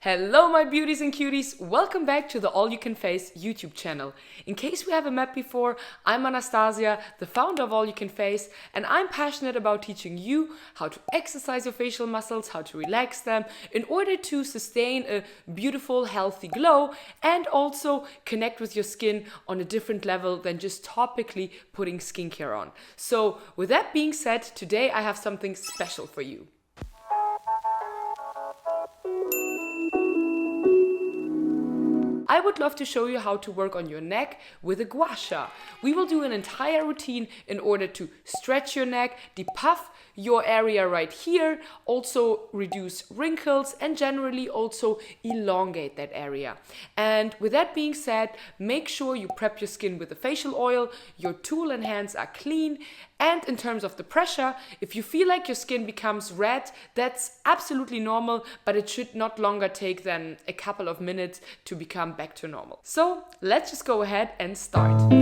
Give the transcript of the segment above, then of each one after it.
Hello my beauties and cuties, welcome back to the All You Can Face YouTube channel. In case we haven't met before, I'm Anastasia, the founder of All You Can Face, and I'm passionate about teaching you how to exercise your facial muscles, how to relax them in order to sustain a beautiful, healthy glow and also connect with your skin on a different level than just topically putting skincare on. So with that being said, today I have something special for you. I would love to show you how to work on your neck with a Gua Sha. We will do an entire routine in order to stretch your neck, depuff your area right here, also reduce wrinkles and generally also elongate that area. And with that being said, make sure you prep your skin with a facial oil, your tool and hands are clean, and in terms of the pressure, if you feel like your skin becomes red, that's absolutely normal, but it should not longer take than a couple of minutes to become back to normal. So let's just go ahead and start.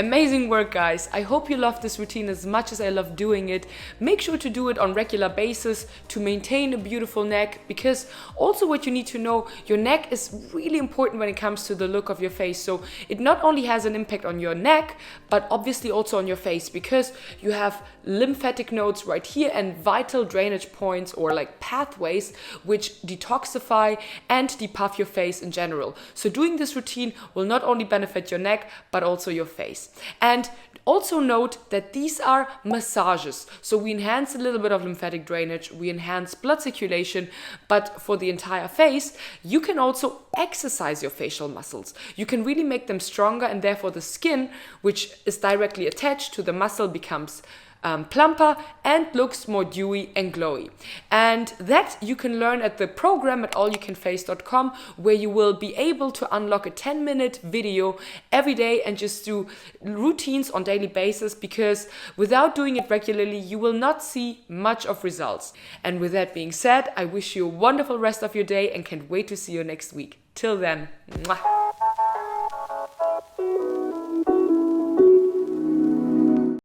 Amazing work, guys. I hope you love this routine as much as I love doing it. Make sure to do it on regular basis to maintain a beautiful neck, because also what you need to know, your neck is really important when it comes to the look of your face. So it not only has an impact on your neck, but obviously also on your face, because you have lymphatic nodes right here and vital drainage points or like pathways which detoxify and depuff your face in general. So doing this routine will not only benefit your neck, but also your face. And also note that these are massages. So we enhance a little bit of lymphatic drainage, we enhance blood circulation, but for the entire face, you can also exercise your facial muscles. You can really make them stronger, and therefore the skin, which is directly attached to the muscle, becomes plumper and looks more dewy and glowy. And that you can learn at the program at allyoucanface.com, where you will be able to unlock a 10-minute video every day and just do routines on daily basis, because without doing it regularly, you will not see much of results. And with that being said, I wish you a wonderful rest of your day and can't wait to see you next week. Till then, mwah.